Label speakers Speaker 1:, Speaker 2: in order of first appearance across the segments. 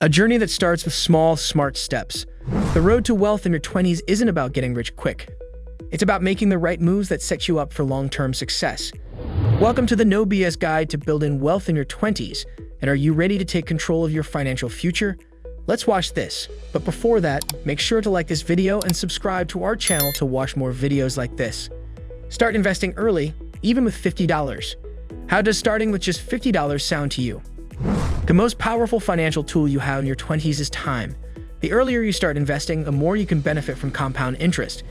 Speaker 1: A journey that starts with small, smart steps. The road to wealth in your 20s isn't about getting rich quick. It's about making the right moves that set you up for long-term success. Welcome to the No BS guide to building wealth in your 20s. And are you ready to take control of your financial future? Let's watch this. But before that, make sure to like this video and subscribe to our channel to watch more videos like this. Start investing early, even with $50. How does starting with just $50 sound to you? The most powerful financial tool you have in your 20s is time. The earlier you start investing, the more you can benefit from compound interest.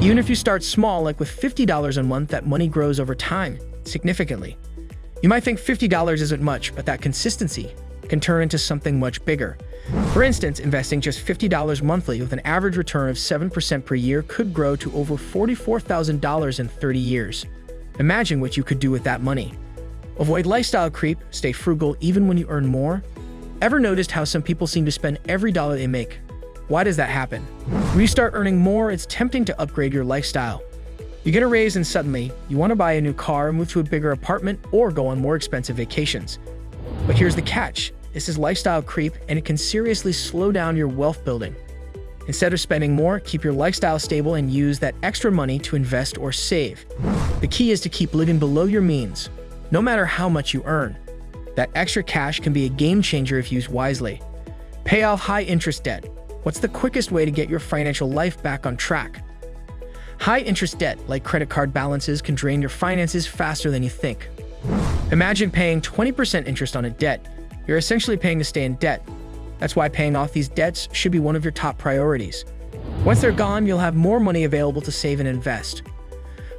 Speaker 1: Even if you start small, like with $50 a month, that money grows over time, significantly. You might think $50 isn't much, but that consistency can turn into something much bigger. For instance, investing just $50 monthly with an average return of 7% per year could grow to over $44,000 in 30 years. Imagine what you could do with that money. Avoid lifestyle creep, stay frugal even when you earn more. Ever noticed how some people seem to spend every dollar they make? Why does that happen? When you start earning more, it's tempting to upgrade your lifestyle. You get a raise and suddenly, you want to buy a new car, move to a bigger apartment, or go on more expensive vacations. But here's the catch. This is lifestyle creep, and it can seriously slow down your wealth building. Instead of spending more, keep your lifestyle stable and use that extra money to invest or save. The key is to keep living below your means, no matter how much you earn. That extra cash can be a game changer if used wisely. Pay off high-interest debt. What's the quickest way to get your financial life back on track? High-interest debt, like credit card balances, can drain your finances faster than you think. Imagine paying 20% interest on a debt. You're essentially paying to stay in debt. That's why paying off these debts should be one of your top priorities. Once they're gone, you'll have more money available to save and invest.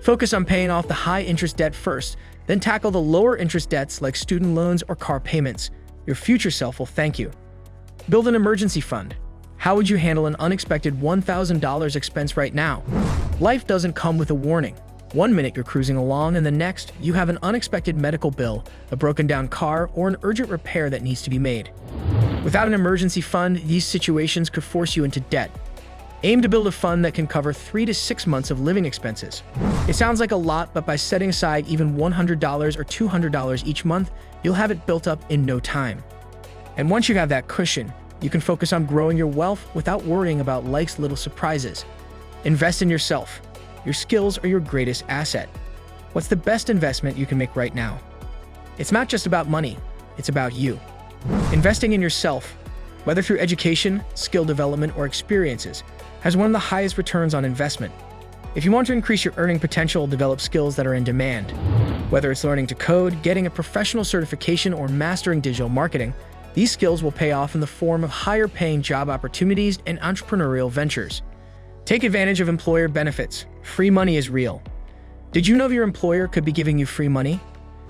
Speaker 1: Focus on paying off the high-interest debt first, then tackle the lower-interest debts like student loans or car payments. Your future self will thank you. Build an emergency fund. How would you handle an unexpected $1,000 expense right now? Life doesn't come with a warning. One minute you're cruising along, and the next, you have an unexpected medical bill, a broken-down car, or an urgent repair that needs to be made. Without an emergency fund, these situations could force you into debt. Aim to build a fund that can cover 3 to 6 months of living expenses. It sounds like a lot, but by setting aside even $100 or $200 each month, you'll have it built up in no time. And once you have that cushion, you can focus on growing your wealth without worrying about life's little surprises. Invest in yourself. Your skills are your greatest asset. What's the best investment you can make right now? It's not just about money, it's about you. Investing in yourself, whether through education, skill development, or experiences, has one of the highest returns on investment. If you want to increase your earning potential, develop skills that are in demand. Whether it's learning to code, getting a professional certification, or mastering digital marketing, these skills will pay off in the form of higher-paying job opportunities and entrepreneurial ventures. Take advantage of employer benefits. Free money is real. Did you know your employer could be giving you free money?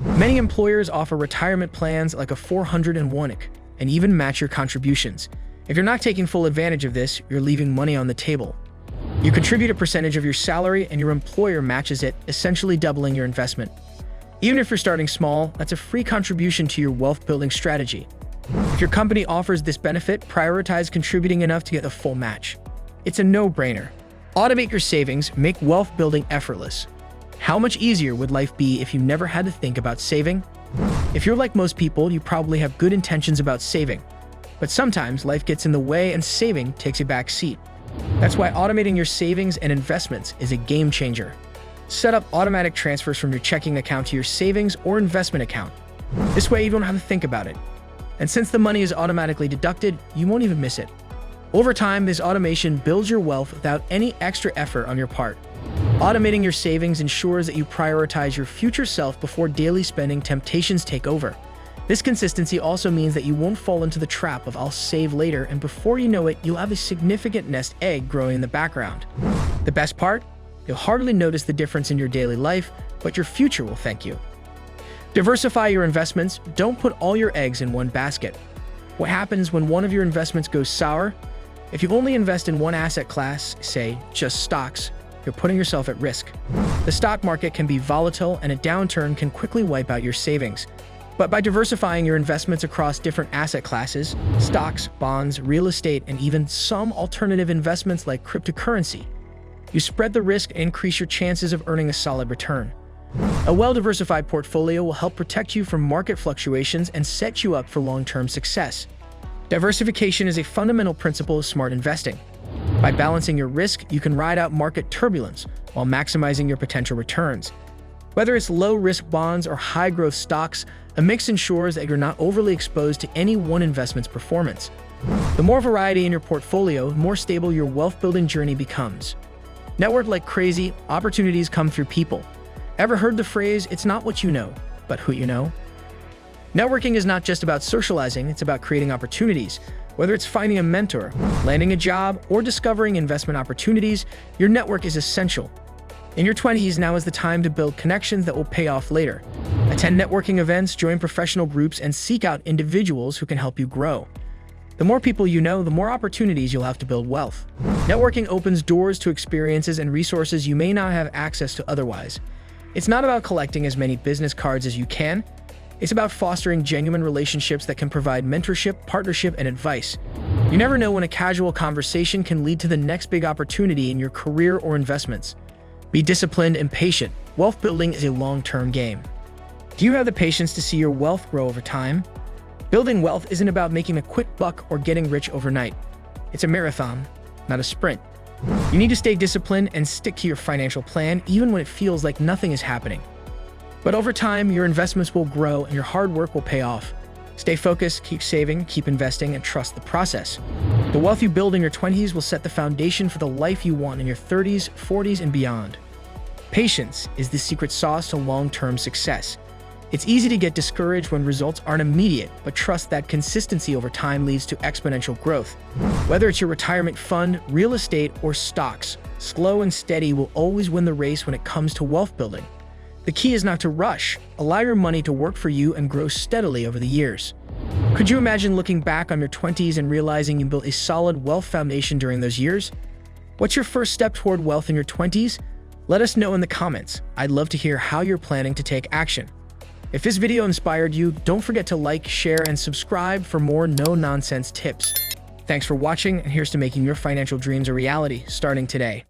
Speaker 1: Many employers offer retirement plans like a 401k and even match your contributions. If you're not taking full advantage of this, you're leaving money on the table. You contribute a percentage of your salary and your employer matches it, essentially doubling your investment. Even if you're starting small, that's a free contribution to your wealth-building strategy. If your company offers this benefit, prioritize contributing enough to get the full match. It's a no-brainer. Automate your savings, make wealth building effortless. How much easier would life be if you never had to think about saving? If you're like most people, you probably have good intentions about saving. But sometimes life gets in the way and saving takes a back seat. That's why automating your savings and investments is a game changer. Set up automatic transfers from your checking account to your savings or investment account. This way you don't have to think about it. And since the money is automatically deducted, you won't even miss it. Over time, this automation builds your wealth without any extra effort on your part. Automating your savings ensures that you prioritize your future self before daily spending temptations take over. This consistency also means that you won't fall into the trap of "I'll save later," and before you know it, you'll have a significant nest egg growing in the background. The best part? You'll hardly notice the difference in your daily life, but your future will thank you. Diversify your investments. Don't put all your eggs in one basket. What happens when one of your investments goes sour? If you only invest in one asset class, say, just stocks, you're putting yourself at risk. The stock market can be volatile, and a downturn can quickly wipe out your savings. But by diversifying your investments across different asset classes, stocks, bonds, real estate, and even some alternative investments like cryptocurrency, you spread the risk and increase your chances of earning a solid return. A well-diversified portfolio will help protect you from market fluctuations and set you up for long-term success. Diversification is a fundamental principle of smart investing. By balancing your risk, you can ride out market turbulence while maximizing your potential returns. Whether it's low-risk bonds or high-growth stocks, a mix ensures that you're not overly exposed to any one investment's performance. The more variety in your portfolio, the more stable your wealth-building journey becomes. Network like crazy, opportunities come through people. Ever heard the phrase, "It's not what you know, but who you know"? Networking is not just about socializing, it's about creating opportunities. Whether it's finding a mentor, landing a job, or discovering investment opportunities, your network is essential. In your 20s, now is the time to build connections that will pay off later. Attend networking events, join professional groups, and seek out individuals who can help you grow. The more people you know, the more opportunities you'll have to build wealth. Networking opens doors to experiences and resources you may not have access to otherwise. It's not about collecting as many business cards as you can. It's about fostering genuine relationships that can provide mentorship, partnership, and advice. You never know when a casual conversation can lead to the next big opportunity in your career or investments. Be disciplined and patient. Wealth building is a long-term game. Do you have the patience to see your wealth grow over time? Building wealth isn't about making a quick buck or getting rich overnight. It's a marathon, not a sprint. You need to stay disciplined and stick to your financial plan even when it feels like nothing is happening. But over time, your investments will grow and your hard work will pay off. Stay focused, keep saving, keep investing, and trust the process. The wealth you build in your 20s will set the foundation for the life you want in your 30s, 40s, and beyond. Patience is the secret sauce to long-term success. It's easy to get discouraged when results aren't immediate, but trust that consistency over time leads to exponential growth. Whether it's your retirement fund, real estate, or stocks, slow and steady will always win the race when it comes to wealth building. The key is not to rush. Allow your money to work for you and grow steadily over the years. Could you imagine looking back on your 20s and realizing you built a solid wealth foundation during those years? What's your first step toward wealth in your 20s? Let us know in the comments. I'd love to hear how you're planning to take action. If this video inspired you, don't forget to like, share, and subscribe for more no-nonsense tips. Thanks for watching, and here's to making your financial dreams a reality starting today.